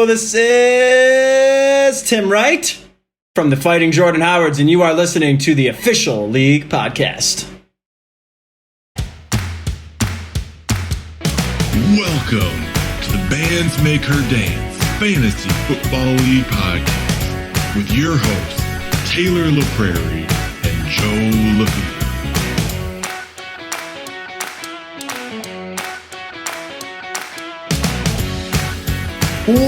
This is Tim Wright from the Fighting Jordan Howards, and you are listening to the Official League Podcast. Welcome to the Bands Make Her Dance Fantasy Football League Podcast with your hosts, Taylor LaPrairie and Joe LaFever. What's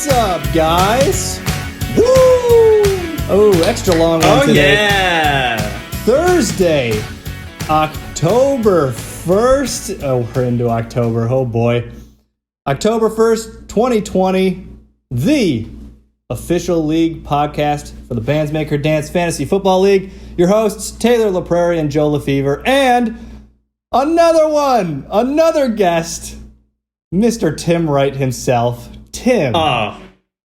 up, guys? Woo! Oh, extra long one today. Yeah! Thursday, October 1st. Oh, we're into October. Oh, boy. October 1st, 2020. The Official League Podcast for the Bands Make Her Dance Fantasy Football League. Your hosts, Taylor LaPrairie and Joe LaFever. And another guest, Mr. Tim Wright himself. Tim,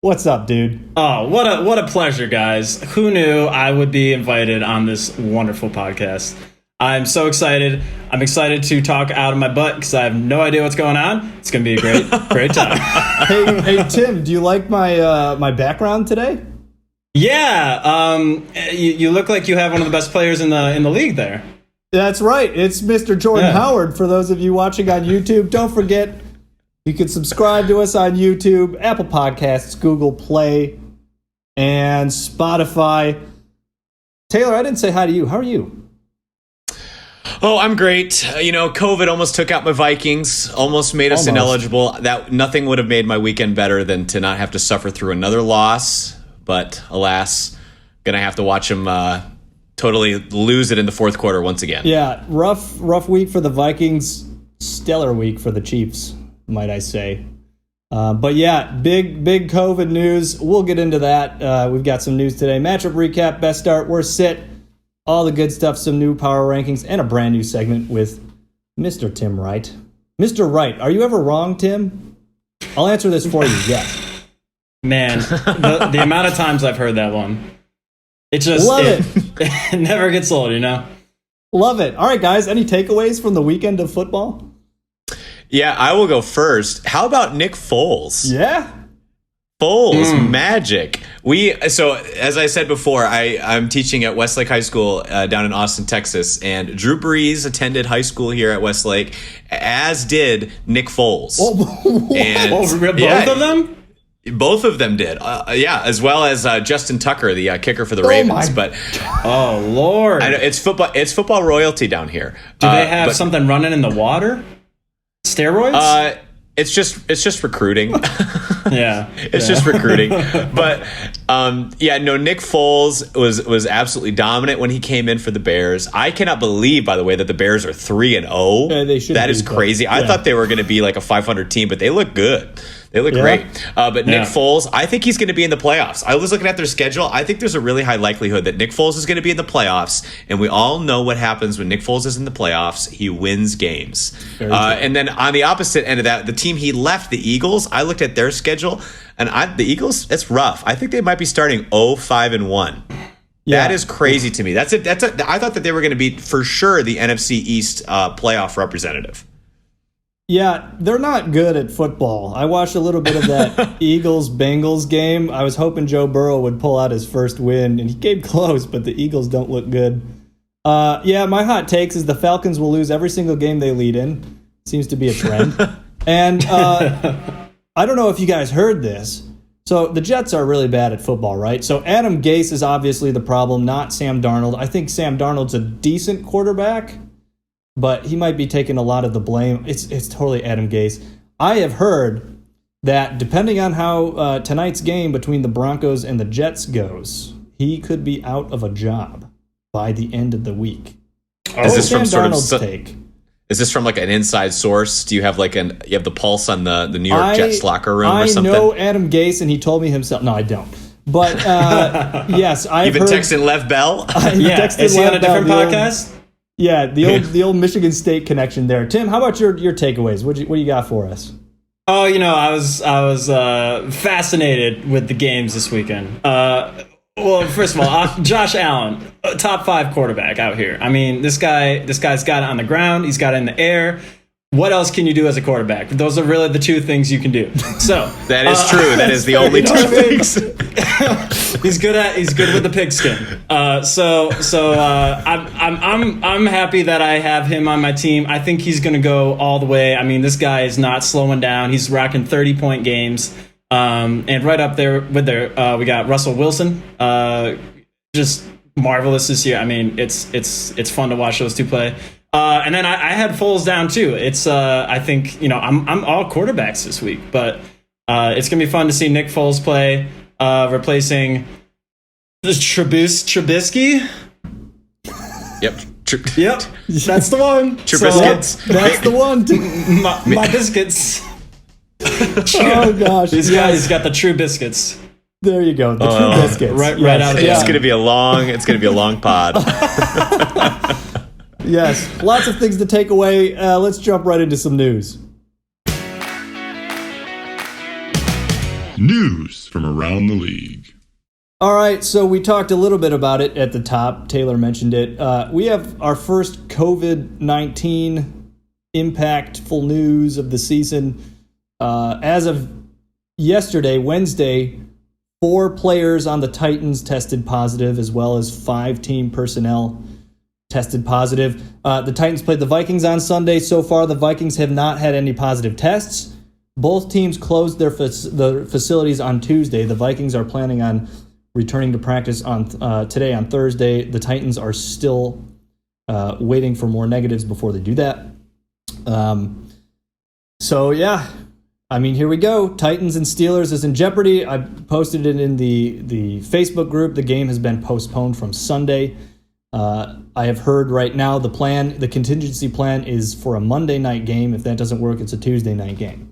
what's up, dude? Oh, what a pleasure, guys. Who knew I would be invited on this wonderful podcast? I'm so excited. I'm excited to talk out of my butt because I have no idea what's going on. It's going to be a great time. Hey, Tim, do you like my background today? Yeah, you look like you have one of the best players in the league there. That's right. It's Mr. Jordan Howard. For those of you watching on YouTube, don't forget you can subscribe to us on YouTube, Apple Podcasts, Google Play, and Spotify. Taylor, I didn't say hi to you. How are you? Oh, I'm great. COVID almost took out my Vikings, almost made us ineligible. That nothing would have made my weekend better than to not have to suffer through another loss. But alas, gonna have to watch them totally lose it in the fourth quarter once again. Yeah, rough week for the Vikings. Stellar week for the Chiefs, might I say. But yeah, big COVID news. We'll get into that. We've got some news today. Matchup recap, best start, worst sit, all the good stuff, some new power rankings, and a brand new segment with Mr. Tim Wright. Mr. Wright, are you ever wrong, Tim? I'll answer this for you, yes. Man, the amount of times I've heard that one. It never gets old, you know? Love it. All right, guys, any takeaways from the weekend of football? Yeah, I will go first. How about Nick Foles? Yeah. Foles, magic. So as I said before, I'm teaching at Westlake High School down in Austin, Texas, and Drew Brees attended high school here at Westlake, as did Nick Foles. Both of them? Both of them did, as well as Justin Tucker, the kicker for the Ravens. Oh Lord, I know, it's football royalty down here. Do they have something running in the water? Steroids? It's just recruiting. It's just recruiting. But Nick Foles was absolutely dominant when he came in for the Bears. I cannot believe, by the way, that the Bears are 3-0. Yeah, they should. That is crazy. I thought they were going to be like a 500 team, but they look good. They look great. But Nick Foles, I think he's going to be in the playoffs. I was looking at their schedule. I think there's a really high likelihood that Nick Foles is going to be in the playoffs. And we all know what happens when Nick Foles is in the playoffs. He wins games. And then on the opposite end of that, the team he left, the Eagles, I looked at their schedule. And the Eagles, it's rough. I think they might be starting 0-5-1. Yeah. That is crazy to me. I thought that they were going to be, for sure, the NFC East playoff representative. Yeah, they're not good at football. I watched a little bit of that Eagles-Bengals game. I was hoping Joe Burrow would pull out his first win, and he came close, but the Eagles don't look good. My hot takes is the Falcons will lose every single game they lead in. Seems to be a trend. And I don't know if you guys heard this. So the Jets are really bad at football, right? So Adam Gase is obviously the problem, not Sam Darnold. I think Sam Darnold's a decent quarterback, but he might be taking a lot of the blame. It's totally Adam Gase. I have heard that depending on how tonight's game between the Broncos and the Jets goes, he could be out of a job by the end of the week. Is this Sam from sort Darnold's of take? Is this from like an inside source? Do you have you have the pulse on the New York Jets locker room or something? I know Adam Gase, and he told me himself. No, I don't. But yes, You've been texting Lev Bell? Is he on a different podcast? Yeah, the old Michigan State connection there. Tim, how about your takeaways? What do you got for us? Oh, I was fascinated with the games this weekend. Well, first of all, Josh Allen, top 5 quarterback out here. I mean, this guy's got it on the ground. He's got it in the air. what else can you do as a quarterback? Those are really the two things you can do. So that is true. That is the only two things. He's good with the pigskin. I'm happy that I have him on my team. I think he's going to go all the way. I mean, this guy is not slowing down. He's rocking 30-point games. And right up there with we got Russell Wilson. Just marvelous this year. I mean, it's fun to watch those two play. And then I had Foles down too. It's I think I'm all quarterbacks this week, but it's gonna be fun to see Nick Foles play, replacing the Trubisky. Yep. Yep, that's the one. Trubiscuits. So, that's the one. My biscuits. Oh gosh, He's got the true biscuits. There you go. The true biscuits. Right out of It's gonna be a long pod. Yes, lots of things to take away. Let's jump right into some news. News from around the league. All right, so we talked a little bit about it at the top. Taylor mentioned it. We have our first COVID-19 impactful news of the season. As of yesterday, Wednesday, 4 players on the Titans tested positive, as well as 5 team personnel tested positive. The Titans played the Vikings on Sunday. So far, the Vikings have not had any positive tests. Both teams closed their facilities on Tuesday. The Vikings are planning on returning to practice on today on Thursday. The Titans are still waiting for more negatives before they do that. So yeah, I mean, here we go. Titans and Steelers is in jeopardy. I posted it in the Facebook group. The game has been postponed from Sunday. I have heard right now the contingency plan is for a Monday night game. If that doesn't work, it's a Tuesday night game.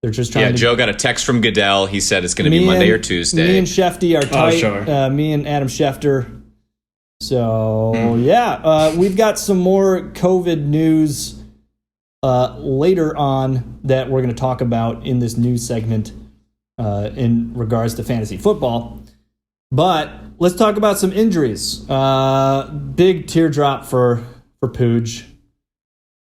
They're just trying to... Joe got a text from Goodell. He said it's going to be Monday or Tuesday. Me and Shefty are tight. Sure. Me and Adam Schefter. So, we've got some more COVID news later on that we're going to talk about in this news segment in regards to fantasy football. But let's talk about some injuries. Big teardrop for Pooj.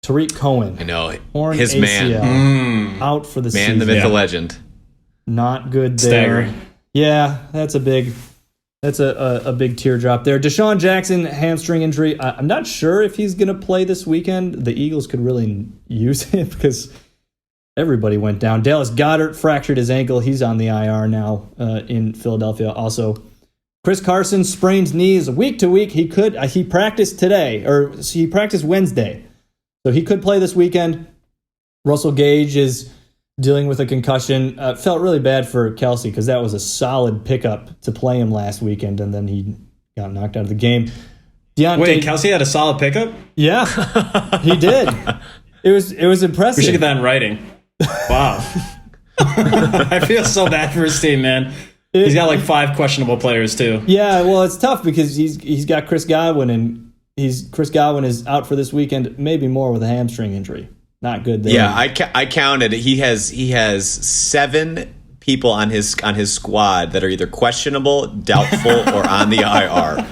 Tariq Cohen. I know. Torn His ACL, man. out for the season. Man, the myth, the legend. Not good there. Staggering. Yeah, that's a big teardrop there. Deshaun Jackson, hamstring injury. I'm not sure if he's going to play this weekend. The Eagles could really use him because everybody went down. Dallas Goedert fractured his ankle. He's on the IR now in Philadelphia. Also, Chris Carson sprains knees week to week. He practiced today, or he practiced Wednesday. So he could play this weekend. Russell Gage is dealing with a concussion. Felt really bad for Kelsey because that was a solid pickup to play him last weekend, and then he got knocked out of the game. Wait, Kelsey had a solid pickup? Yeah, he did. It was impressive. We should get that in writing. Wow. I feel so bad for his team, man. He's got like 5 questionable players too. Yeah, well, it's tough because he's got Chris Godwin, and Chris Godwin is out for this weekend, maybe more with a hamstring injury. Not good there. Yeah, I counted. He has 7 people on his squad that are either questionable, doubtful, or on the IR.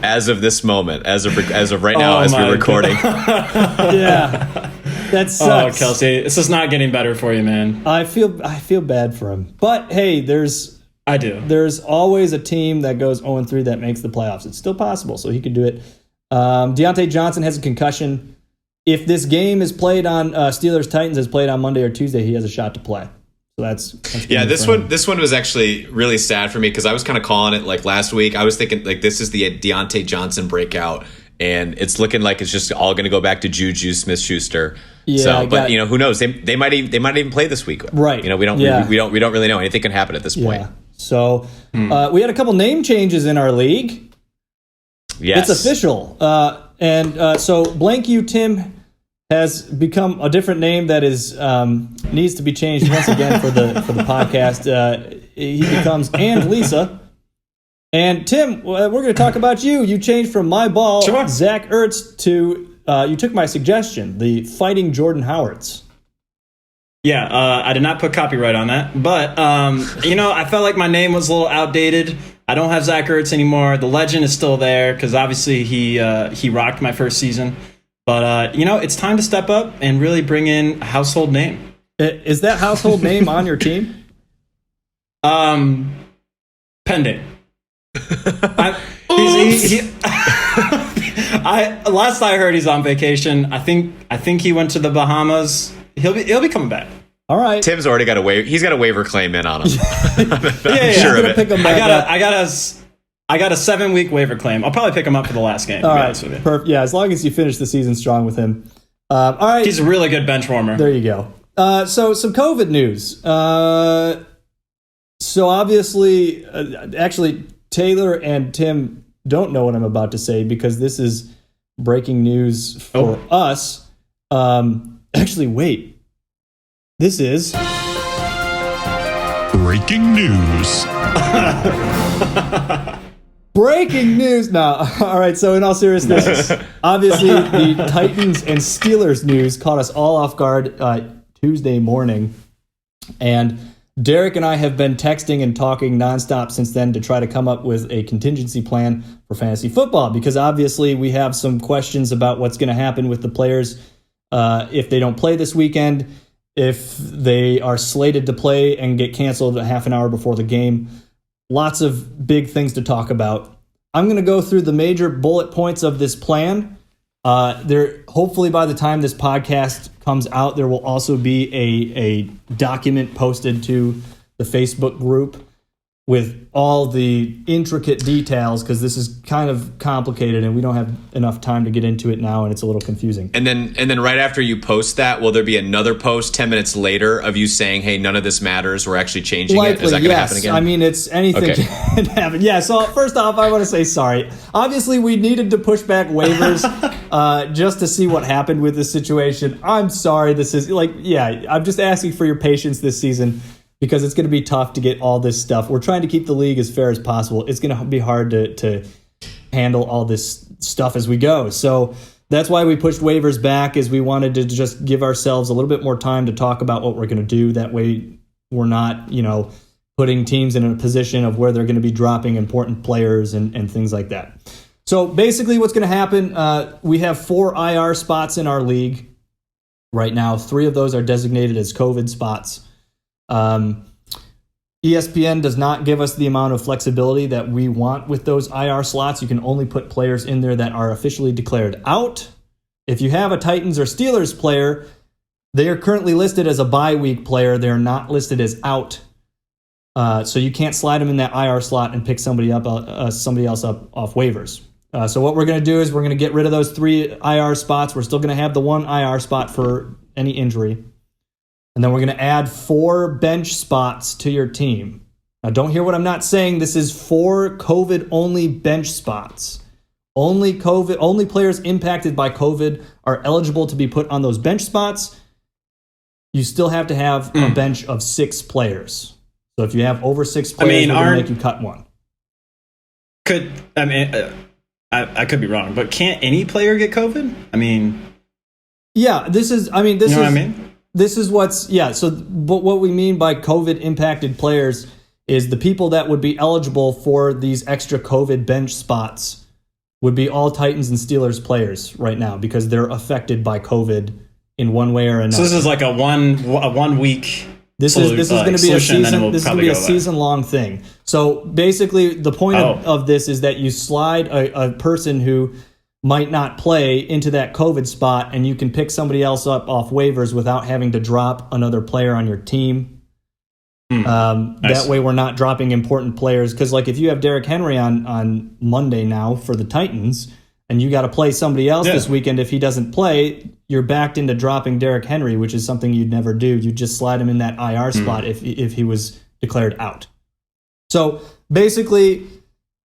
As of this moment, as of right now, as we're recording. Yeah, that sucks. Oh, Kelsey, this is not getting better for you, man. I feel bad for him, but hey, there's always a team that goes 0-3 that makes the playoffs. It's still possible, so he could do it. Deontay Johnson has a concussion. If this game is played on Steelers-Titans is played on Monday or Tuesday, he has a shot to play. So that's this one was actually really sad for me because I was kind of calling it like last week. I was thinking like this is the Deontay Johnson breakout, and it's looking like it's just all going to go back to Juju Smith-Schuster. Yeah, so, but who knows? They might even play this week, right? We don't really know. Anything can happen at this point. Yeah. So we had a couple name changes in our league. Yes. It's official. So Blank You Tim has become a different name that is needs to be changed once again for the podcast. He becomes And Lisa. And Tim, we're going to talk about you. You changed from My Ball, sure. Zach Ertz, to you took my suggestion, the Fighting Jordan Howards. Yeah, I did not put copyright on that, but I felt like my name was a little outdated. I don't have Zach Ertz anymore. The legend is still there because obviously he rocked my first season. But it's time to step up and really bring in a household name. Is that household name on your team? Pending. Last I heard, he's on vacation. I think he went to the Bahamas. He'll be coming back. All right. Tim's already got a waiver. He's got a waiver claim in on him. Yeah. Sure of it. Pick him back up. I got a 7-week waiver claim. I'll probably pick him up for the last game. All to be right. honest with you. Perfect. Yeah, as long as you finish the season strong with him. All right. He's a really good bench warmer. There you go. So some COVID news. So obviously, actually, Taylor and Tim don't know what I'm about to say because this is breaking news for us. Actually, wait. This is breaking news. breaking news. Now, all right. So in all seriousness, obviously the Titans and Steelers news caught us all off guard Tuesday morning, and Derek and I have been texting and talking nonstop since then to try to come up with a contingency plan for fantasy football because obviously we have some questions about what's going to happen with the players if they don't play this weekend, if they are slated to play and get canceled a half an hour before the game. Lots of big things to talk about. I'm going to go through the major bullet points of this plan. Hopefully by the time this podcast comes out, there will also be a document posted to the Facebook group with all the intricate details because this is kind of complicated and we don't have enough time to get into it now and it's a little confusing. And then right after you post that, will there be another post 10 minutes later of you saying, hey, none of this matters, we're actually changing it? Is that going to happen again? I mean, it's anything can happen. Yeah, so first off, I want to say sorry. Obviously, we needed to push back waivers just to see what happened with this situation. I'm sorry. This is I'm just asking for your patience this season because it's going to be tough to get all this stuff. We're trying to keep the league as fair as possible. It's going to be hard to handle all this stuff as we go. So that's why we pushed waivers back, is we wanted to just give ourselves a little bit more time to talk about what we're going to do. That way we're not, putting teams in a position of where they're going to be dropping important players and things like that. So basically what's going to happen, we have 4 IR spots in our league right now. 3 of those are designated as COVID spots. ESPN does not give us the amount of flexibility that we want with those IR slots. You can only put players in there that are officially declared out. If you have a Titans or Steelers player, they are currently listed as a bye week player. They're not listed as out. So you can't slide them in that IR slot and pick somebody else up off waivers. So what we're going to do is we're going to get rid of those 3 IR spots. We're still going to have the 1 IR spot for any injury. And then we're going to add 4 bench spots to your team. Now, don't hear what I'm not saying. This is 4 COVID-only bench spots. Only players impacted by COVID are eligible to be put on those bench spots. You still have to have a bench of 6 players. So if you have over 6 players, we're going to make you cut 1. I could be wrong, but can't any player get COVID? Yeah, this is. What I mean? This is but what we mean by COVID impacted players is the people that would be eligible for these extra COVID bench spots would be all Titans and Steelers players right now because they're affected by COVID in one way or another. So this is like a 1 week. This is going to be a season. This is going to be a season-long thing. So basically, the point of this is that you slide a person who might not play into that COVID spot, and you can pick somebody else up off waivers without having to drop another player on your team. Nice. That way we're not dropping important players. Because if you have Derrick Henry on Monday now for the Titans, and you got to play somebody else this weekend, if he doesn't play, you're backed into dropping Derrick Henry, which is something you'd never do. You just slide him in that IR spot if he was declared out. So basically,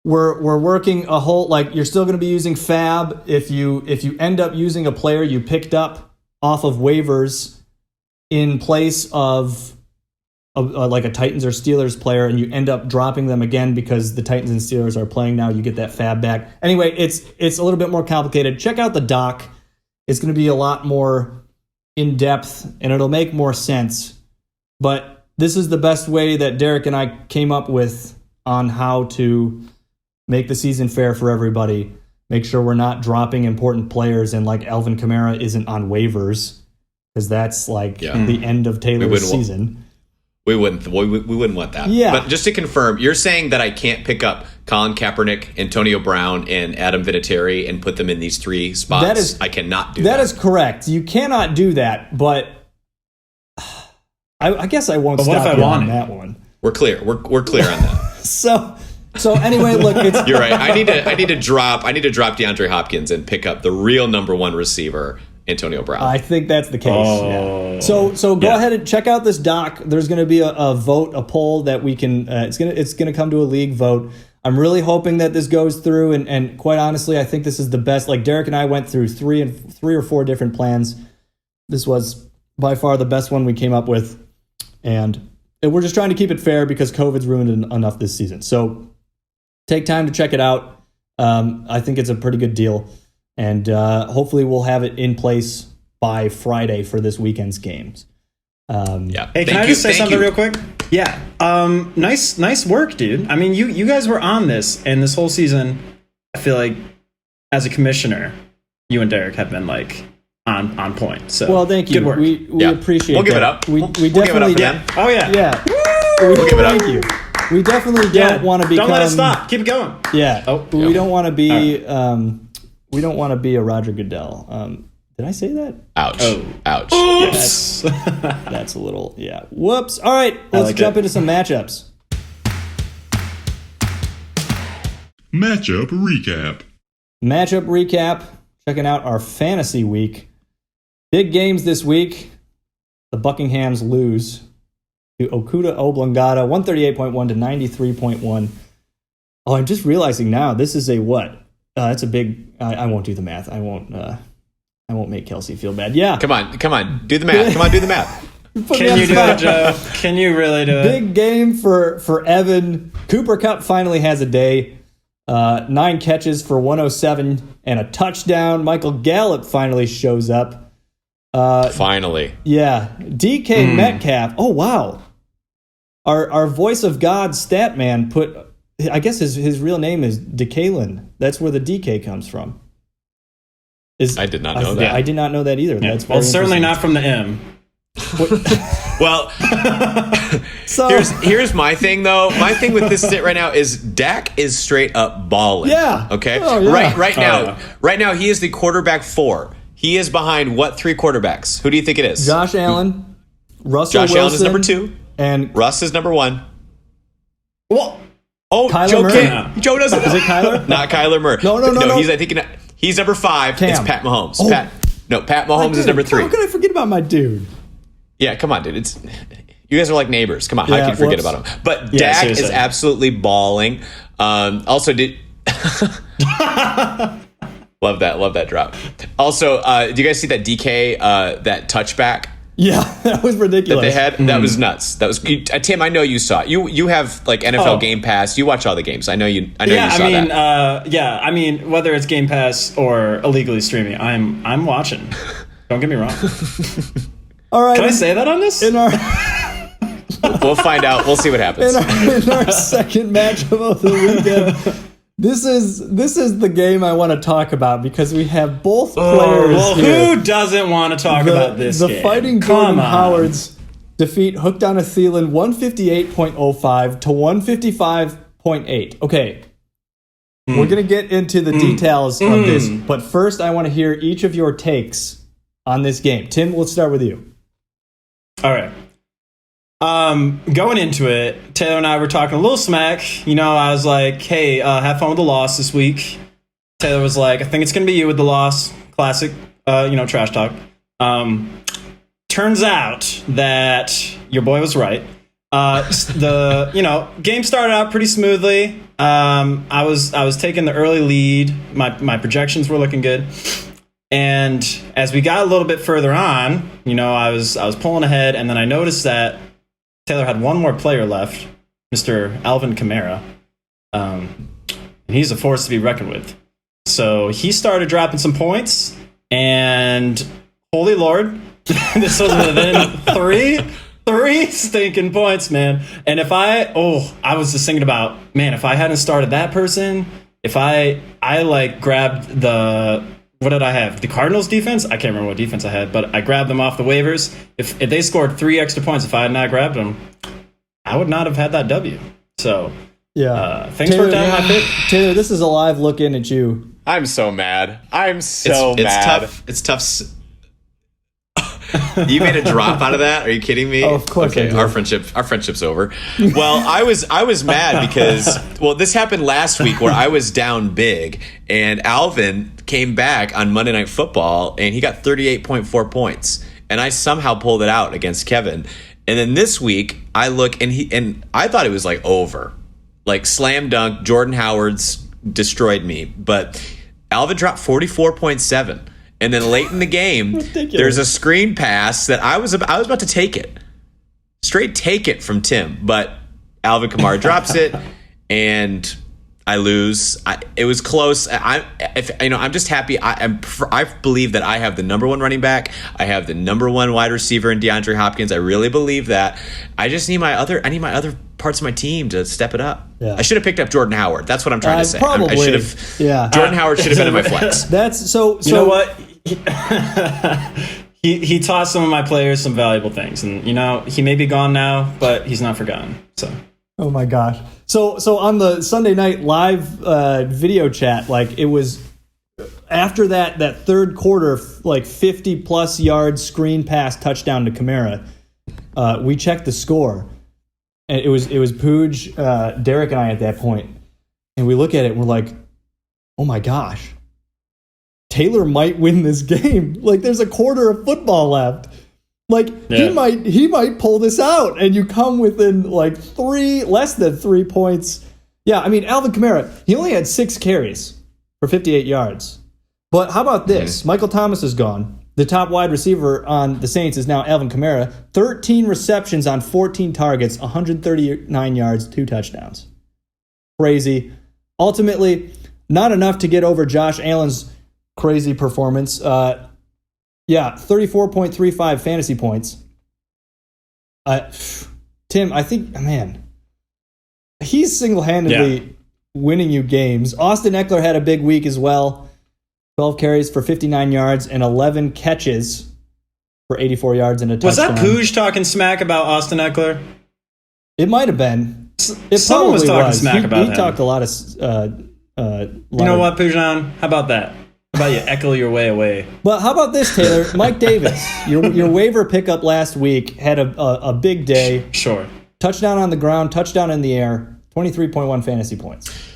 we're working a whole, you're still going to be using Fab. If you end up using a player you picked up off of waivers in place of a Titans or Steelers player, and you end up dropping them again because the Titans and Steelers are playing now, you get that Fab back. Anyway, it's a little bit more complicated. Check out the doc. It's going to be a lot more in-depth, and it'll make more sense. But this is the best way that Derek and I came up with on how to make the season fair for everybody. make sure we're not dropping important players and like Alvin Kamara isn't on waivers, because that's like the end of Taylor's season. We wouldn't want that. Yeah. But just to confirm, you're saying that I can't pick up Colin Kaepernick, Antonio Brown, and Adam Vinatieri and put them in these 3 spots? I cannot do that. That is correct. You cannot do that, but I guess I won't stop you on that one. We're clear. We're clear on that. So anyway, look, it's you're right. I need to drop DeAndre Hopkins and pick up the real number 1 receiver, Antonio Brown. I think that's the case. Yeah. So go ahead and check out this doc. There's going to be a vote, a poll that we can. It's gonna come to a league vote. I'm really hoping that this goes through, and quite honestly, I think this is the best. Like Derek and I went through three or four different plans. This was by far the best one we came up with, and we're just trying to keep it fair because COVID's ruined enough this season. So take time to check it out. I think it's a pretty good deal. And hopefully we'll have it in place by Friday for this weekend's games. Hey, can I just say something real quick? Yeah. Nice work, dude. I mean, you guys were on this, and this whole season, I feel like as a commissioner, you and Derek have been like on point. So well, thank you. Good work. We appreciate. We'll give it that. up. We We'll definitely give it up for them. Oh yeah. Yeah. We'll give it up. Thank you. We definitely don't want to become. Don't let it stop. Keep it going. Yeah. We don't want to be. We don't want to be a Roger Goodell. Did I say that? Ouch. Oh. Ouch. Yes. That's a little, yeah. Whoops. All right, let's jump into some matchups. Matchup recap. Matchup recap. Checking out our fantasy week. Big games this week. The Buckinghams lose to Okuda Oblongata, 138.1 to 93.1. Oh, I'm just realizing now, this is a what? That's a big... I won't do the math. I won't make Kelsey feel bad. Yeah. Come on. Do the math. Come on, do the math. Can you do it, Joe? Can you really do it? Big game for Evan. Cooper Kupp finally has a day. 9 catches for 107 and a touchdown. Michael Gallup finally shows up. Finally. Yeah. DK Metcalf. Oh, wow. Our voice of God stat man put... I guess his real name is DeKalin. That's where the DK comes from. I did not know that. I did not know that either. Yeah. That's very certainly not from the M. Well, so here's my thing though. My thing with this sit right now is Dak is straight up balling. Yeah. Okay. Oh, yeah. Right now he is the quarterback 4. He is behind what 3 quarterbacks? Who do you think it is? Josh Allen, Russell Josh Wilson, Allen is number 2, and Russ is number 1. Well, Kyler Joe Murray? can't. Joe doesn't. Is it Kyler? Not Kyler Murray. No. He's number 5. Cam. It's Pat Mahomes. Oh. Pat Mahomes is number 3. How could I forget about my dude? Yeah, come on, dude. You guys are like neighbors. Come on, how can you forget about him? But Dak is absolutely balling. Also, love that drop. Also, do you guys see that DK that touchback? Yeah, that was ridiculous. That they had that was nuts. That was Tim. I know you saw it. You have like NFL Game Pass. You watch all the games. I know you saw that. I mean, whether it's Game Pass or illegally streaming, I'm watching. Don't get me wrong. All right. Can I say that on this? We'll find out. We'll see what happens. In our second matchup of the weekend, this is the game I want to talk about because we have both players. Well, here. who doesn't want to talk about this? The Fighting Jordan Howards defeat Hooked on a Thielen 158.05 to 155.8. Okay. We're gonna get into the details of this, but first I want to hear each of your takes on this game. Tim, let's start with you. All right. Going into it, Taylor and I were talking a little smack. You know, I was like, hey, have fun with the loss this week. Taylor was like, I think it's going to be you with the loss. Classic, trash talk. Turns out that your boy was right. The game started out pretty smoothly. I was taking the early lead. My projections were looking good. And as we got a little bit further on, I was pulling ahead, and then I noticed that Taylor had one more player left, Mr. Alvin Kamara. And he's a force to be reckoned with. So he started dropping some points, and holy Lord, this was within three stinking points, man. And I was just thinking about, man, if I hadn't started that person, if I like grabbed what did I have? The Cardinals defense? I can't remember what defense I had, but I grabbed them off the waivers. If they scored 3 extra points, if I had not grabbed them, I would not have had that W. So things worked out in my favor. Taylor, this is a live look in at you. I'm so mad. I'm It's mad. tough. It's tough. You made a drop out of that? Are you kidding me? Oh, of course I Okay, did. our friendship's over. Well, I was mad because this happened last week where I was down big and Alvin came back on Monday Night Football and he got 38.4 points and I somehow pulled it out against Kevin. And then this week I look and I thought it was like over, like slam dunk. Jordan Howard's destroyed me, but Alvin dropped 44.7. And then late in the game, there's a screen pass that I was about to take it. Straight take it from Tim. But Alvin Kamara drops it, and I lose. It was close. I'm just happy. I believe that I have the number 1 running back. I have the number 1 wide receiver in DeAndre Hopkins. I really believe that. I just need my other parts of my team to step it up. Yeah. I should have picked up Jordan Howard. That's what I'm trying to say. Probably. I should have. Yeah. Jordan Howard should have been in my flex. That's so. You know what? He taught some of my players some valuable things, and he may be gone now, but he's not forgotten. So. Oh my gosh. So on the Sunday night live video chat, like it was after that third quarter, like 50 plus yard screen pass touchdown to Kamara. We checked the score, and it was Pooj, Derek, and I at that point, and we look at it, and we're like, oh my gosh, Taylor might win this game. Like there's a quarter of football left. Like he might pull this out, and you come within like less than 3 points. Yeah, I mean Alvin Kamara, he only had 6 carries for 58 yards. But how about this? Michael Thomas is gone. The top wide receiver on the Saints is now Alvin Kamara. 13 receptions on 14 targets, 139 yards, 2 touchdowns. Crazy. Ultimately, not enough to get over Josh Allen's crazy performance. 34.35 fantasy points. Tim, I think, man, he's single-handedly winning you games. Austin Eckler had a big week as well. 12 carries for 59 yards and 11 catches for 84 yards and a touchdown. Was that Pooj talking smack about Austin Eckler? It might have been. Someone was talking smack about him. He talked a lot of... you know what, Pujan? How about that? How about you echo your way away? But how about this, Taylor? Mike Davis, your waiver pickup last week had a big day. Sure. Touchdown on the ground, touchdown in the air, 23.1 fantasy points.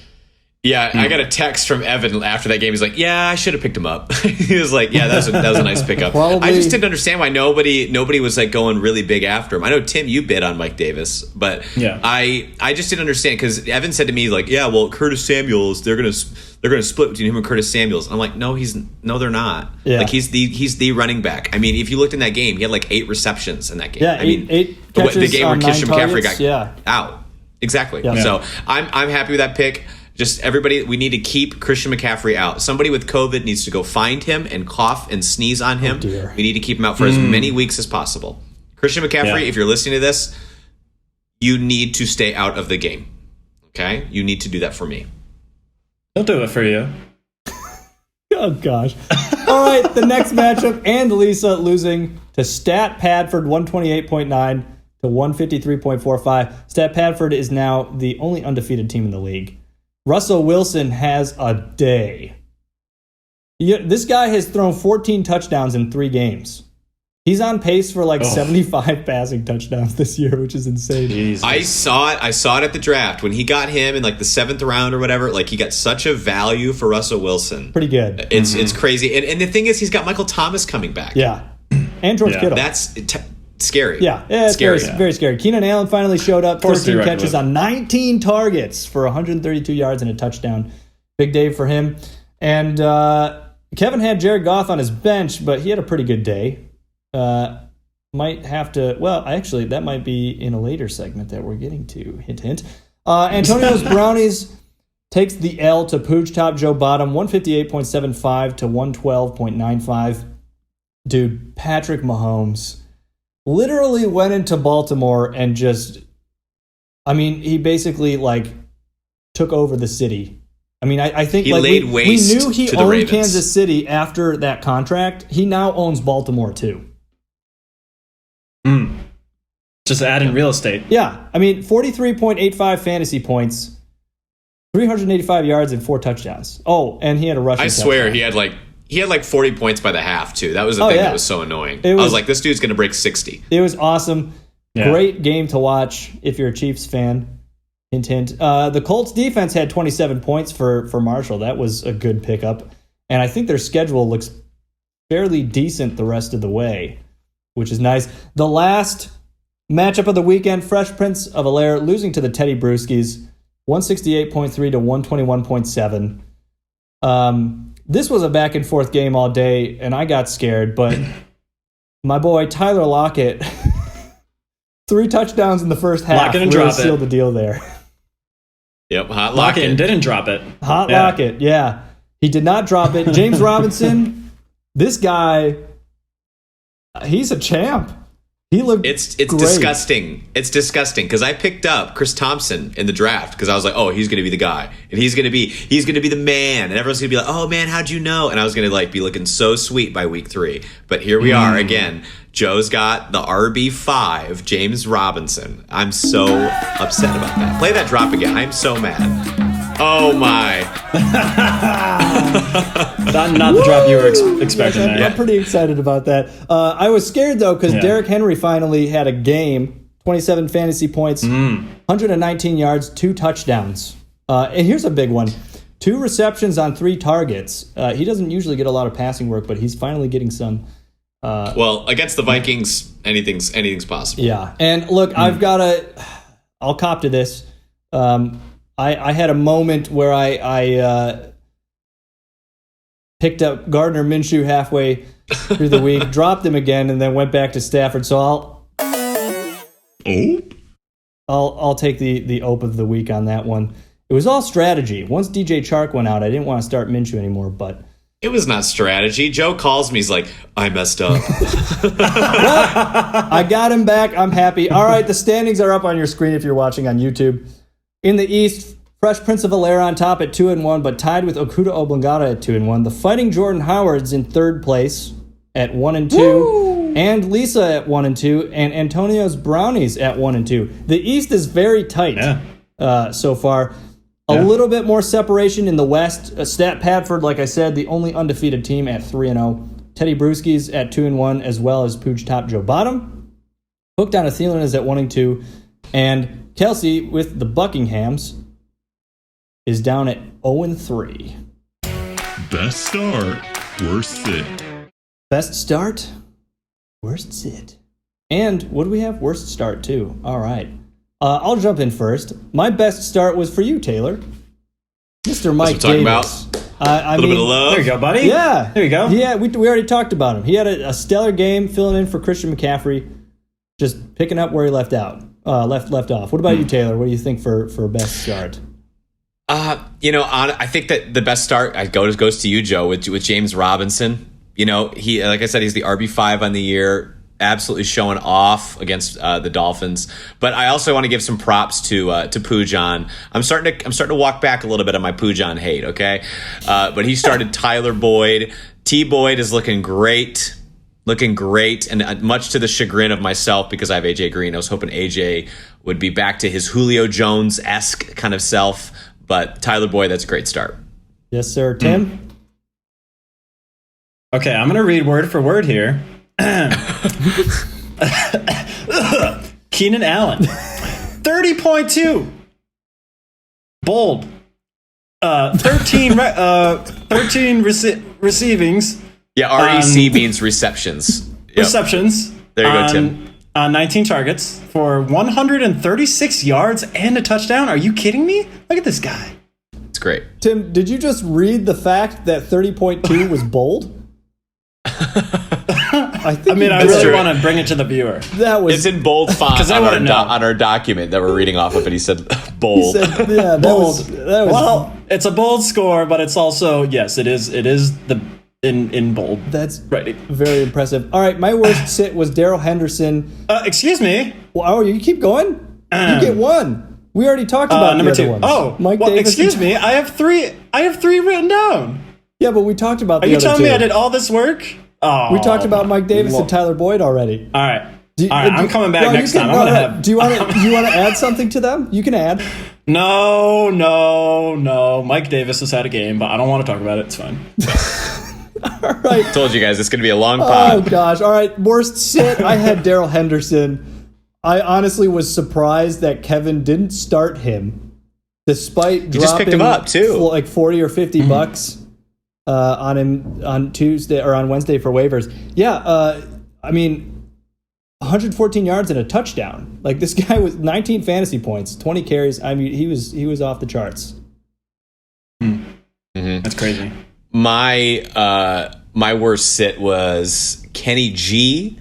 Yeah, I got a text from Evan after that game. He's like, "Yeah, I should have picked him up." He was like, "Yeah, that was a nice pickup." Probably. I just didn't understand why nobody was like going really big after him. I know Tim, you bid on Mike Davis, but yeah. I just didn't understand because Evan said to me like, "Yeah, well, Curtis Samuels, they're gonna split between him and Curtis Samuels." I'm like, "No, they're not. Yeah. Like he's the running back. I mean, if you looked in that game, he had like 8 receptions in that game. Yeah, eight catches the game where on Christian 9 McCaffrey targets, got out. Exactly. Yeah. So I'm happy with that pick. Just everybody, we need to keep Christian McCaffrey out. Somebody with COVID needs to go find him and cough and sneeze on him. dear. We need to keep him out for as many weeks as possible. Christian McCaffrey, if you're listening to this, you need to stay out of the game. Okay? You need to do that for me. He'll do it for you. Oh, gosh. All right, the next matchup, Lisa losing to Stat Padford, 128.9 to 153.45. Stat Padford is now the only undefeated team in the league. Russell Wilson has a day. This guy has thrown 14 touchdowns in 3 games. He's on pace for 75 passing touchdowns this year, which is insane. Jesus. I saw it at the draft when he got him in the 7th round or whatever. Like he got such a value for Russell Wilson. Pretty good. It's crazy. And the thing is, he's got Michael Thomas coming back. Yeah, and George Kittle. That's scary. Yeah, it's scary. Very scary. Keenan Allen finally showed up. 13 right catches on 19 targets for 132 yards and a touchdown. Big day for him. And Kevin had Jared Goff on his bench, but he had a pretty good day. Might have to... Well, actually, that might be in a later segment that we're getting to. Hint, hint. Antonio's Brownies takes the L to Pooch Top Joe Bottom, 158.75 to 112.95. Dude, Patrick Mahomes literally went into Baltimore and just... I mean, he basically, took over the city. I mean, I think He like laid we waste knew he to the owned Ravens. Kansas City after that contract. He now owns Baltimore too. Just adding real estate. Yeah, I mean, 43.85 fantasy points, 385 yards, and 4 touchdowns. Oh, and he had a rushing I swear touchdown. he had like 40 points by the half too. That was the thing that was so annoying. I was like, this dude's gonna break 60. It was awesome. Yeah. Great game to watch if you're a Chiefs fan. Hint, hint. The Colts defense had 27 points for Marshall. That was a good pickup. And I think their schedule looks fairly decent the rest of the way, which is nice. The last matchup of the weekend, Fresh Prince of Bel-Air losing to the Teddy Brewskis, 168.3 to 121.7. This was a back and forth game all day, and I got scared, but my boy Tyler Lockett, 3 touchdowns in the first half, Lock it and really drop it. sealed the deal there. Yep, hot Lock it Lockett. and didn't drop it. Hot Yeah. Lockett, yeah. He did not drop it. James Robinson, this guy, he's a champ. He looked It's great. disgusting. It's disgusting because I picked up Chris Thompson in the draft because I was like, oh, he's going to be the guy and he's going to be the man, and everyone's going to be like, oh man, how'd you know? And I was going to like be looking so sweet by week 3, but here we are again. Joe's got the RB5, James Robinson. I'm so upset about that. Play that drop again. I'm so mad. Oh my! Not the drop you were expecting. Yes, I'm Matt. pretty excited about that. I was scared though because Yeah. Derrick Henry finally had a game, 27 fantasy points, 119 yards, 2 touchdowns. And here's a big one: 2 receptions on 3 targets. He doesn't usually get a lot of passing work, but he's finally getting some. Well, against the Vikings, anything's possible. Yeah, and look, I'll cop to this. I had a moment where I picked up Gardner Minshew halfway through the week, dropped him again, and then went back to Stafford. So I'll take the ope of the week on that one. It was all strategy. Once DJ Chark went out, I didn't want to start Minshew anymore, but It was not strategy. Joe calls me. He's like, I messed up. I got him back. I'm happy. All right, the standings are up on your screen if you're watching on YouTube. In the East, Fresh Prince of Bel-Air on top at 2-1, but tied with Okuda Oblongata at 2-1. The Fighting Jordan Howard's in 3rd place at 1-2, and Lisa at 1-2, and Antonio's Brownies at 1-2. The East is very tight so far. A little bit more separation in the West. Stat Padford, like I said, the only undefeated team at 3-0. Teddy Brewskis at 2-1, as well as Pooch Top Joe Bottom. Hooked on a Thielen is at 1-2, and Kelsey with the Buckinghams is down at 0-3. Best start, worst sit. Best start, worst sit. And what do we have? Worst start, too. All right. I'll jump in first. My best start was for you, Taylor. Mr. Mike That's what I'm Davis. talking I A little mean, bit of love. There you go, buddy. Yeah. There you go. Yeah, we already talked about him. He had a stellar game filling in for Christian McCaffrey, just picking up where he left off. What about you, Taylor? What do you think for best start? I think that the best start goes to you, Joe, with James Robinson. You know, he, like I said, he's the RB5 on the year, absolutely showing off against the Dolphins. But I also want to give some props to Pujon. I'm starting to walk back a little bit on my Pujon hate. Okay, but he started Tyler Boyd. T. Boyd is looking great, and much to the chagrin of myself because I have AJ Green. I was hoping AJ would be back to his Julio Jones-esque kind of self. But Tyler Boyd, that's a great start. Yes, sir. Tim? Okay, I'm going to read word for word here. Keenan Allen, 30.2. Bold. 13 receivings. Yeah, REC means receptions. Yep. Receptions. There you go, Tim. 19 targets for 136 yards and a touchdown. Are you kidding me? Look at this guy. It's great. Tim, did you just read the fact that 30.2 was bold? I really want to bring it to the viewer. that was It's in bold font 'Cause I on, wouldn't know. on our document that we're reading off of, and he said bold. that was Well, it's a bold score, but it's also, yes, it is the in bold. that's Right. very impressive. All right, my worst sit was Darrell Henderson. Excuse me. Oh, you keep going? You get one. We already talked about number the other two. ones. Oh, Mike well, Davis. excuse me. I have three written down. Yeah, but we talked about Are the you other telling two. me I did all this work? Oh, We talked about Mike Davis Lord. and Tyler Boyd already. All right. I'm coming back No, next you can- time. no, I'm gonna no. have. Do you want to add something to them? You can add. No. Mike Davis has had a game, but I don't want to talk about it. It's fine. All right. Told you guys it's going to be a long Oh pod. gosh. All right. Worst sit. I had Darrell Henderson. I honestly was surprised that Kevin didn't start him, despite dropping just picked him up, too. like 40 or 50 bucks on him on Tuesday or on Wednesday for waivers. Yeah. I mean, 114 yards and a touchdown. Like, this guy was 19 fantasy points, 20 carries. I mean, he was off the charts. That's crazy. My worst sit was Kenny G,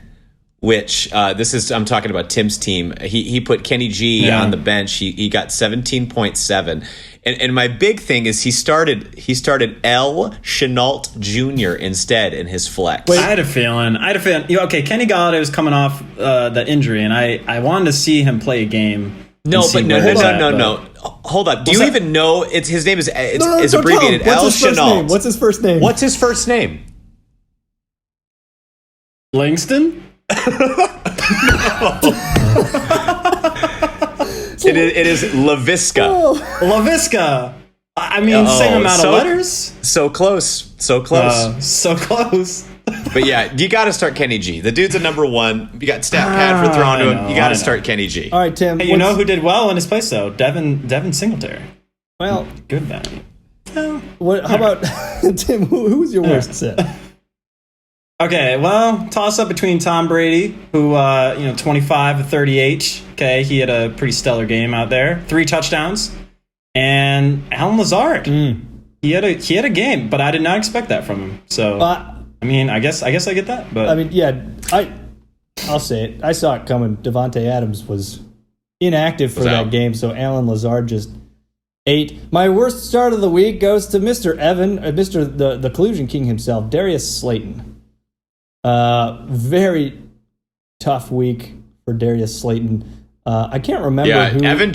which I'm talking about Tim's team. He put Kenny G on the bench. He got 17.7. And my big thing is he started L. Chenault Jr. instead in his flex. I had a feeling. Okay, Kenny Galladay was coming off the injury, and I wanted to see him play a game. No. Hold up. Do you even know his name is Don't abbreviated tell him. L. What's his first Chenault? name? What's his first name? What's his first name? Langston? It is LaVisca. Oh. LaVisca. I mean, same amount of letters. So close. So close. So close. But yeah, you got to start Kenny G. The dude's a number one. You got Stat Pad for throwing to him. You got to start Kenny G. All right, Tim. Hey, you know who did well in his place though? Devin Singletary. Well, Good value. how about Tim? Who was your worst sit? Okay, well, toss up between Tom Brady, who 25 of 38. Okay, he had a pretty stellar game out there, 3 touchdowns, and Alan Lazard. He had a game, but I did not expect that from him. So I mean, I guess I get that. But I mean, yeah, I'll say it. I saw it coming. Devontae Adams was inactive for that game, so Alan Lazard just ate. My worst start of the week goes to Mr. Evan, Mr. the Collusion King himself, Darius Slayton. Very tough week for Darius Slayton. I can't remember who. Evan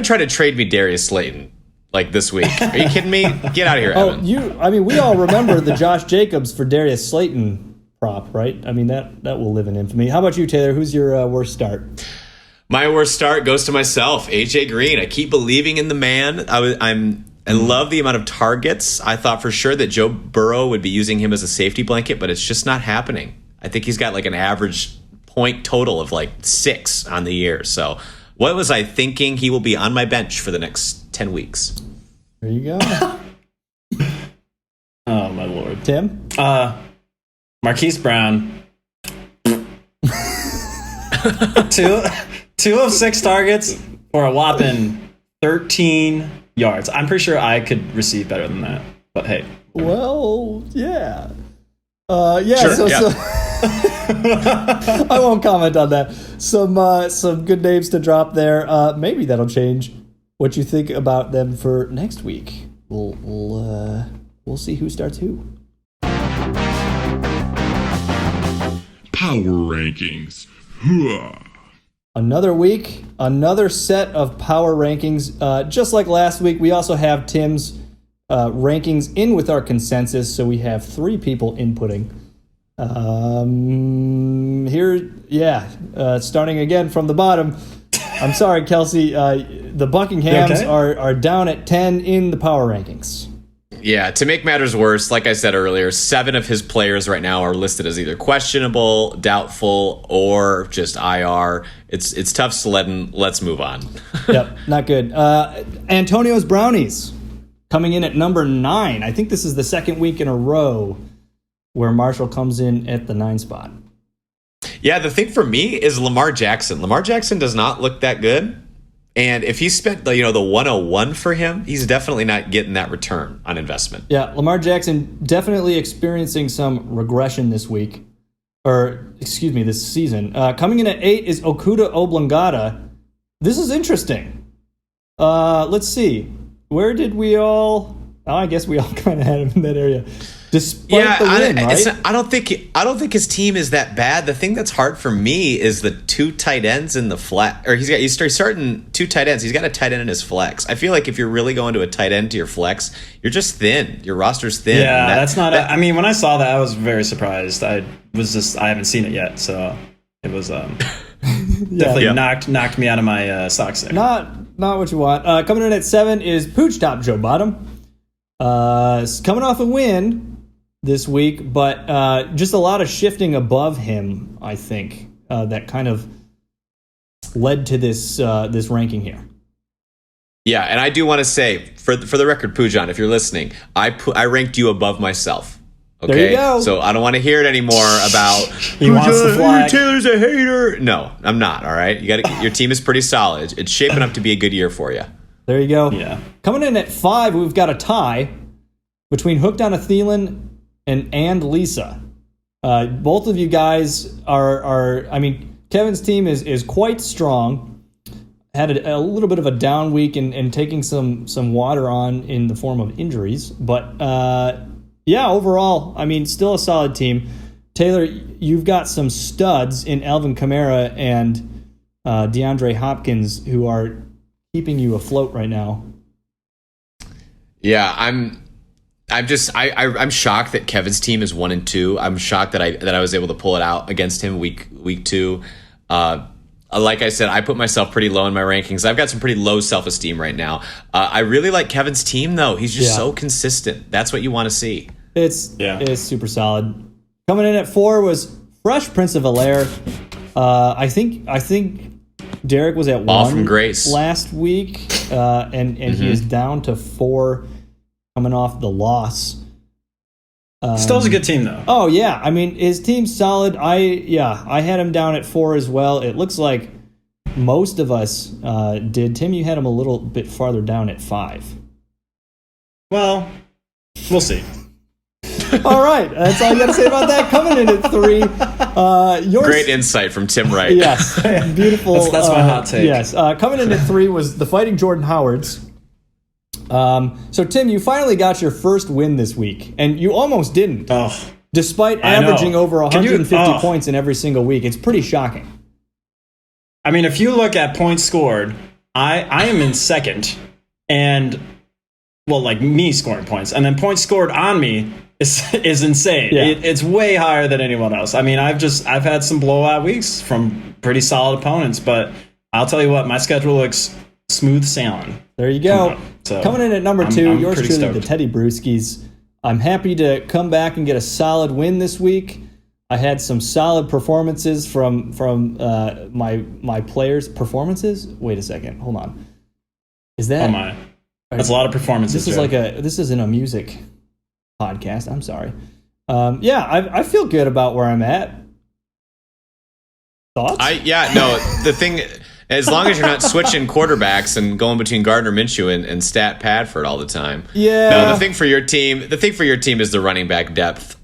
tried to trade me Darius Slayton like this week. Are you kidding me? Get out of here, Evan. We all remember the Josh Jacobs for Darius Slayton prop, right? I mean, that will live in infamy. How about you, Taylor? Who's your worst start? My worst start goes to myself, AJ Green. I keep believing in the man. I love the amount of targets. I thought for sure that Joe Burrow would be using him as a safety blanket, but it's just not happening. I think he's got like an average point total of like 6 on the year. So what was I thinking? He will be on my bench for the next 10 weeks. There you go. oh my lord, Tim? Marquise Brown. 2 of 6 targets for a whopping 13 yards. I'm pretty sure I could receive better than that. But hey. Well, yeah. Sure, so I won't comment on that. Some good names to drop there. Maybe that'll change what you think about them for next week. We'll see who starts who. Power rankings. Hooah. Another week, another set of power rankings. Just like last week, we also have Tim's rankings in with our consensus, so we have 3 people inputting. Starting again from the bottom. I'm sorry, Kelsey. The Buckinghams are down at 10 in the power rankings. Yeah, to make matters worse, like I said earlier, 7 of his players right now are listed as either questionable, doubtful, or just IR. It's tough sledding. Let's move on. Yep, not good. Antonio's Brownies coming in at number 9. I think this is the second week in a row where Marshall comes in at the 9 spot. Yeah, the thing for me is Lamar Jackson. Lamar Jackson does not look that good. And if he spent the 101 for him, he's definitely not getting that return on investment. Yeah, Lamar Jackson definitely experiencing some regression this week. This season. Coming in at 8 is Okuda Oblongata. This is interesting. Let's see. Where did we all... I guess we all kind of had him in that area. Despite the win, right? I don't think his team is that bad. The thing that's hard for me is the two tight ends in the flex. Or he's starting two tight ends. He's got a tight end in his flex. I feel like if you're really going to a tight end to your flex, you're just thin. Your roster's thin. Yeah, that's not. I mean, when I saw that, I was very surprised. I haven't seen it yet, so it was definitely knocked me out of my socks there. Not what you want. Coming in at 7 is Pooch Top Joe Bottom. Coming off a win this week, but just a lot of shifting above him, I think, that kind of led to this ranking here. Yeah, and I do want to say, for the record, Pujan, if you're listening, I ranked you above myself. Okay, there you go. So I don't want to hear it anymore about he wants the flag. Taylor's a hater. No, I'm not. All right, your team is pretty solid. It's shaping up to be a good year for you. There you go. Yeah. Coming in at 5, we've got a tie between Hooked on a Thielen and Lisa. Both of you guys are. I mean, Kevin's team is quite strong. Had a little bit of a down week and taking some water on in the form of injuries, but yeah, overall, I mean, still a solid team. Taylor, you've got some studs in Alvin Kamara and DeAndre Hopkins who are keeping you afloat right now. Yeah, I'm shocked that Kevin's team is 1-2. I'm shocked that I was able to pull it out against him week 2. Like I said, I put myself pretty low in my rankings. I've got some pretty low self-esteem right now. I really like Kevin's team, though. He's just so consistent. That's what you want to see. It's super solid. Coming in at 4 was Fresh Prince of Bel-Air. I think Derek was at 1 from grace last week, and he is down to 4 coming off the loss. Still a good team, though. Oh, yeah. I mean, his team's solid. I had him down at 4 as well. It looks like most of us did. Tim, you had him a little bit farther down at 5. Well, we'll see. All right. That's all you got to say about that. Coming in at 3. Great insight from Tim Wright. Yes. Beautiful. That's my hot take. Yes. Coming in at 3 was the Fighting Jordan Howards. So, Tim, you finally got your first win this week, and you almost didn't. Oh, despite averaging over 150 points in every single week. It's pretty shocking. I mean, if you look at points scored, I am in second, and, well, like me scoring points, and then points scored on me is insane. Yeah. It's way higher than anyone else. I mean, I've had some blowout weeks from pretty solid opponents, but I'll tell you what, my schedule looks smooth sailing. There you go. So coming in at number 2, I'm yours pretty truly, stoked. the Teddy Brewskis. I'm happy to come back and get a solid win this week. I had some solid performances from my players' performances. Wait a second, hold on. Is that? Oh my, that's a lot of performances. This isn't a music podcast. I'm sorry. I feel good about where I'm at. Thoughts? The thing. As long as you're not switching quarterbacks and going between Gardner Minshew and Stat Padford all the time. Yeah. No, the thing for your team is the running back depth.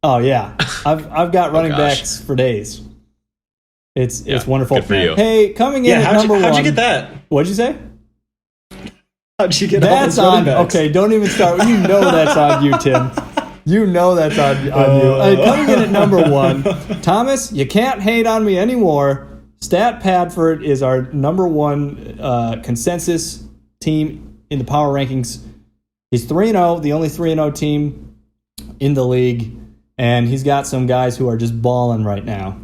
Oh yeah, I've got running backs for days. It's wonderful. Good for you. Hey, coming in at number 1. How'd you get that? What'd you say? How'd you get that's all those running on? backs? Okay, don't even start. You know that's on you, Tim. You know that's on you. Coming in at number 1, Thomas. You can't hate on me anymore. Stat Padford is our number 1 consensus team in the power rankings. He's 3-0, the only 3-0 team in the league, and he's got some guys who are just balling right now.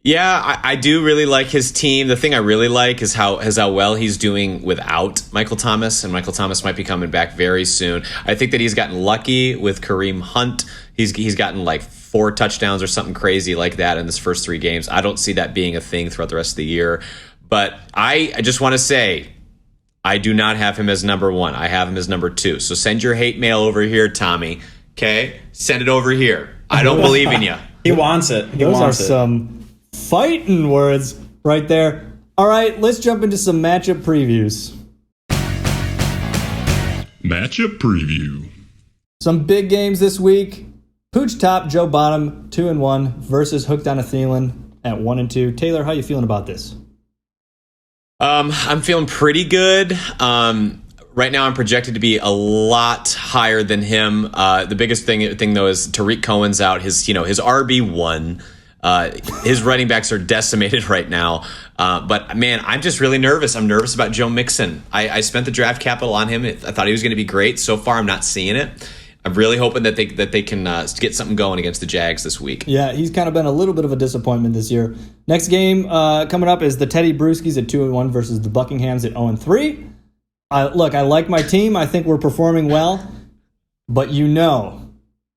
Yeah, I do really like his team. The thing I really like is how well he's doing without Michael Thomas, and Michael Thomas might be coming back very soon. I think that he's gotten lucky with Kareem Hunt. He's gotten like 4 touchdowns or something crazy like that in his first 3 games. I don't see that being a thing throughout the rest of the year. But I just want to say, I do not have him as number 1. I have him as number 2. So send your hate mail over here, Tommy. Okay? Send it over here. I don't believe in you. He wants it. Those are some fighting words right there. All right, let's jump into some matchup previews. Matchup preview. Some big games this week. Pooch Top, Joe Bottom, 2-1 versus Hooked on a Thielen at 1-2. Taylor, how you feeling about this? I'm feeling pretty good. Right now, I'm projected to be a lot higher than him. The biggest thing though is Tariq Cohen's out. His RB1. His running backs are decimated right now. But man, I'm just really nervous. I'm nervous about Joe Mixon. I spent the draft capital on him. I thought he was going to be great. So far, I'm not seeing it. I'm really hoping that they can get something going against the Jags this week. Yeah, he's kind of been a little bit of a disappointment this year. Next game coming up is the Teddy Brewskis at 2-1 versus the Buckinghams at 0-3. Look, I like my team. I think we're performing well. But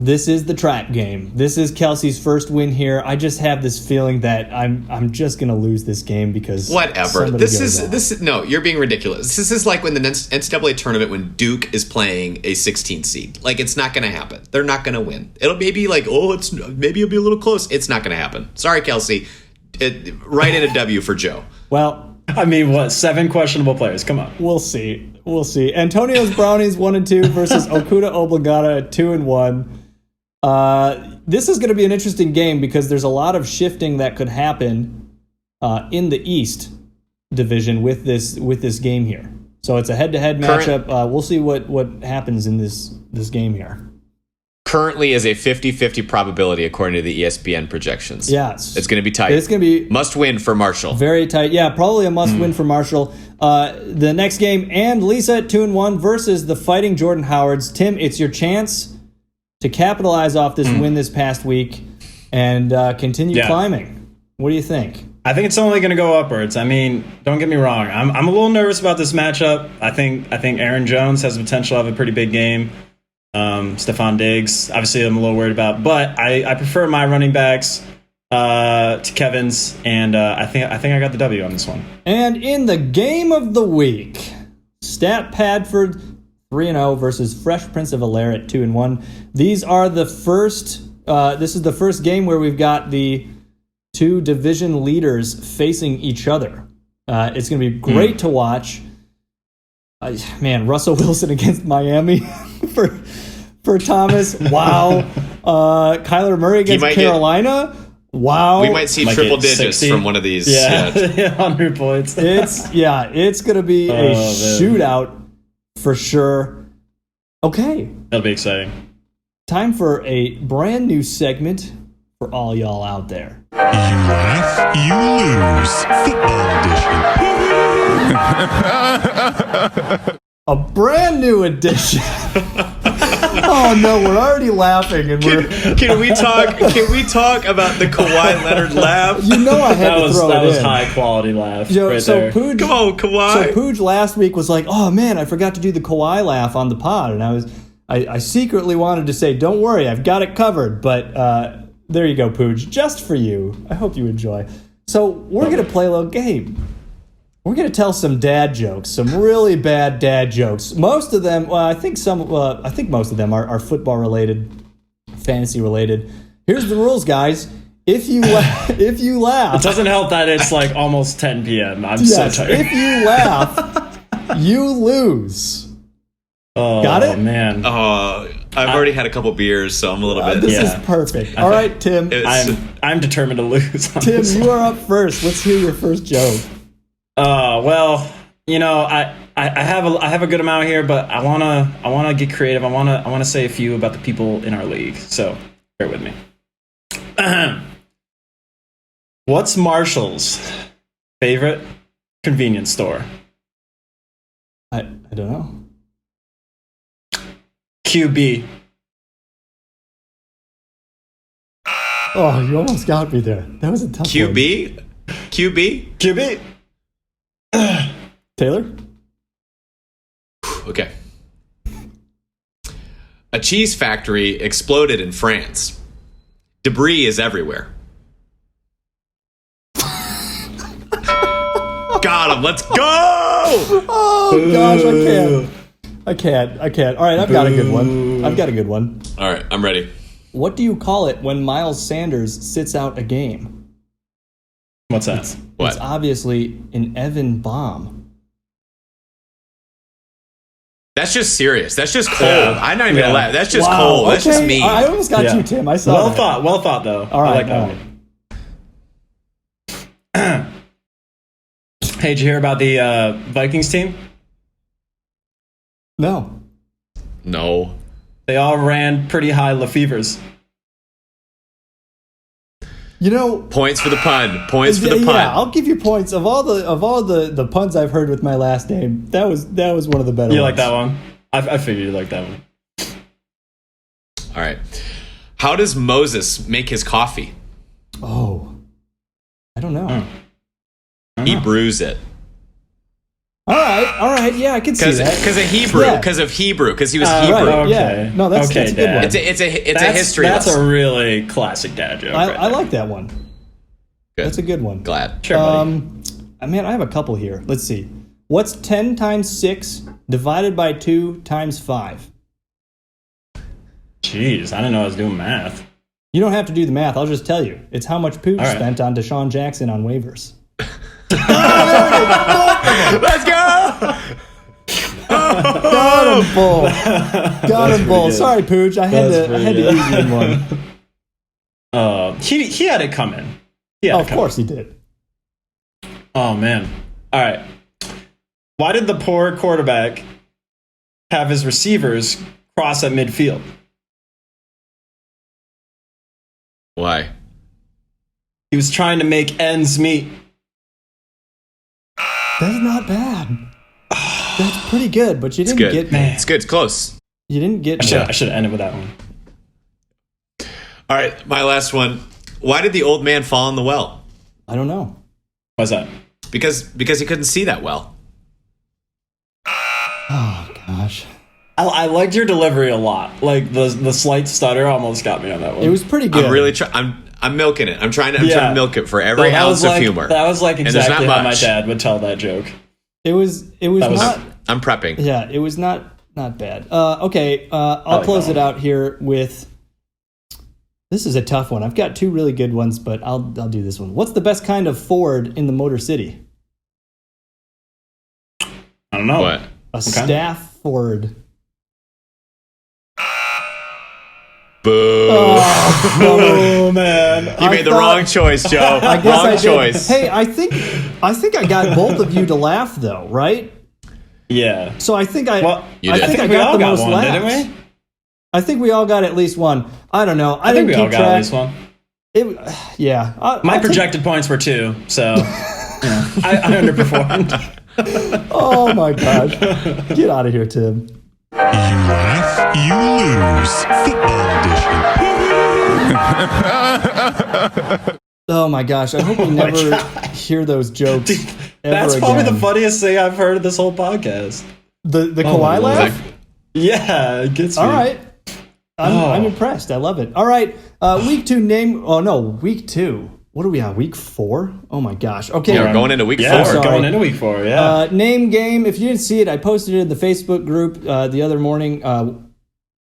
this is the trap game. This is Kelsey's first win here. I just have this feeling that I'm just going to lose this game because whatever. No, you're being ridiculous. This is like when the NCAA tournament when Duke is playing a 16th seed. Like, it's not going to happen. They're not going to win. It'll maybe like, maybe it'll be a little close. It's not going to happen. Sorry, Kelsey. Write in a W for Joe. Well, I mean, 7 questionable players? Come on. We'll see. Antonio's Brownies 1-2 versus Okuda Obligata at 2-1. This is going to be an interesting game because there's a lot of shifting that could happen in the East division with this game here. So it's a head-to-head matchup. We'll see what happens in this game here. Currently is a 50-50 probability according to the ESPN projections. Yes. It's going to be tight. It's going to be must win for Marshall. Very tight. Yeah, probably a must win for Marshall. The next game, and Lisa at 2-1 versus the Fighting Jordan Howards. Tim, it's your chance to capitalize off this win this past week and continue climbing. What do you think? I think it's only going to go upwards. I mean, don't get me wrong. I'm a little nervous about this matchup. I think Aaron Jones has the potential to have a pretty big game. Stephon Diggs, obviously, I'm a little worried about, but I prefer my running backs to Kevin's, and I think I got the W on this one. And in the game of the week, Stat Padford 3-0 versus Fresh Prince of Bel-Air at 2-1. These are the first. This is the first game where we've got the two division leaders facing each other. It's going to be great to watch. Man, Russell Wilson against Miami for Thomas. Wow. Kyler Murray against Carolina. Wow. We might see triple digits 60 from one of these. Yeah, 100 points. It's going to be a shootout for sure. Okay. That'll be exciting. Time for a brand new segment for all y'all out there. You laugh, you lose. Football edition. A brand new edition. Oh no, we're already laughing, and can we talk about the Kawhi Leonard laugh? You know I had to throw it in. That was high quality laugh. Right so there. Pooj, come on, Kawhi. So Pooj last week was like, "Oh man, I forgot to do the Kawhi laugh on the pod," and I secretly wanted to say, "Don't worry, I've got it covered." But there you go, Pooj, just for you. I hope you enjoy. So we're gonna play a little game. We're going to tell some dad jokes, some really bad dad jokes. Most of them, I think most of them are football related, fantasy related. Here's the rules, guys. If you laugh, it doesn't help that it's like almost 10 p.m. I'm so tired. If you laugh, you lose. Oh, got it, man. I've already had a couple beers, so I'm a little bit. This is perfect. All right, Tim. I'm determined to lose. Tim, you are up first. Let's hear your first joke. Well, I have a good amount here, but I wanna get creative. I wanna say a few about the people in our league. So bear with me. What's Marshall's favorite convenience store? I don't know. QB. Oh, you almost got me there. That was a tough QB? one. QB. Taylor? Okay. A cheese factory exploded in France. Debris is everywhere. Got him. Let's go! Oh, gosh, I can't. All right, I've got a good one. All right, I'm ready. What do you call it when Miles Sanders sits out a game? What's that? It's obviously an Evan bomb. That's just serious. That's just cold. I'm not even gonna laugh. That's just cold. That's just mean. I almost got you, Tim. I saw that. Well thought, though. All right. I like that. Hey, did you hear about the Vikings team? No. No. They all ran pretty high Lefevres. You know, Points for the pun. Points for the pun. yeah, I'll give you points. Of all the puns I've heard with my last name, that was one of the better ones. You like that one? I figured you like that one. All right. How does Moses make his coffee? Oh, I don't know. He brews it. All right, yeah, I can see that. Because of Hebrew. Yeah. Because of Hebrew. Because he was Right, Hebrew. Okay. yeah. No, that's a good Dad. one. It's a history That's lesson. a really classic dad joke. I like that one. Good. That's a good one. Glad. Sure, buddy. Man, I have a couple here. Let's see. What's 10 times 6 divided by 2 times 5? Jeez, I didn't know I was doing math. You don't have to do the math. I'll just tell you. It's how much Pooch All right. spent on Deshaun Jackson on waivers. Let's go! Got him, Bull. Got him, Bull. good. Sorry, Pooch. I had to use you in one. He had it coming. Oh, of course he did. Oh, man. All right. Why did the poor quarterback have his receivers cross at midfield? Why? He was trying to make ends meet. That's not bad. That's pretty good, but you It's didn't good. get me. It's good. It's close. You didn't get me. I should have ended with that one. All right. My last one. Why did the old man fall in the well? I don't know. Why's that? Because he couldn't see that well. Oh, gosh. I liked your delivery a lot. Like the slight stutter almost got me on that one. It was pretty good. I'm really I'm milking it. I'm trying to milk it for every that ounce was of humor. That was like And there's exactly not how my much. dad would tell that joke. It was not. I'm prepping. Yeah, it was not bad. Okay, I'll like close that it out here with. This is a tough one. I've got two really good ones, but I'll do this one. What's the best kind of Ford in the Motor City? I don't know. What? A staff Ford. Boo. Oh man. You made the wrong choice, Joe. I guess Wrong I did. choice. Hey, I think I got both of you to laugh though, right? Yeah. So I think I You I did. think I we got all the got most one, laughs. didn't we? I think we all got at least one. I don't know. I think didn't we all keep got track. at least one. Yeah. My projected points were 2, so I underperformed. Oh my gosh. Get out of here, Tim. You laugh, you lose. Football edition. Oh my gosh. I hope we never hear those jokes ever That's probably again. the funniest thing I've heard of this whole podcast. The my Kawhi Lord. laugh? Yeah, it gets me. All right. I'm impressed. I love it. All right. Week 2 name. Oh, no. Week 2. What are we on? Week 4? Oh, my gosh. Okay. Yeah, we're going into week Yeah, 4. we're Sorry. going into week 4, yeah. Name game. If you didn't see it, I posted it in the Facebook group the other morning.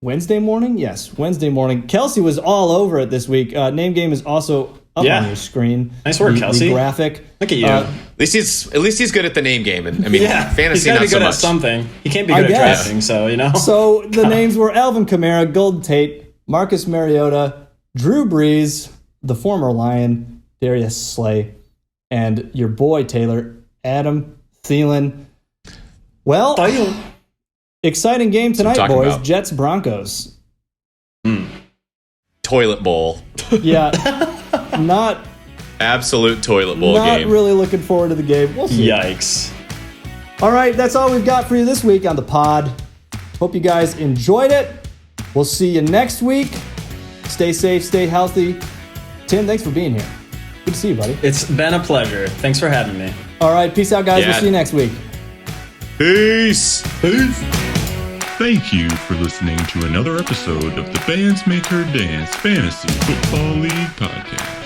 Wednesday morning? Yes, Wednesday morning. Kelsey was all over it this week. Name game is also up Yeah. on your screen. Nice work, The Kelsey. graphic. Look at you. At least he's good at the name game, and I mean, Yeah, he's fantasy gotta not be so good at much. something. He can't be I good at guess. drafting, so you know. So the names were Alvin Kamara, Golden Tate, Marcus Mariota, Drew Brees, the former Lion, Darius Slay, and your boy Taylor, Adam Thielen. Well, exciting game tonight, talking boys. about. Jets Broncos. Toilet bowl, Yeah, not absolute toilet bowl game. really looking forward to the game. We'll see. Yikes. All right, that's all we've got for you this week on the pod. Hope you guys enjoyed it. We'll see you next week. Stay safe, stay healthy. Tim, thanks for being here. Good to see you, buddy. It's been a pleasure. Thanks for having me. All right, peace out, guys. Yeah. We'll see you next week. Peace. Thank you for listening to another episode of the Bands Make Her Dance Fantasy Football League Podcast.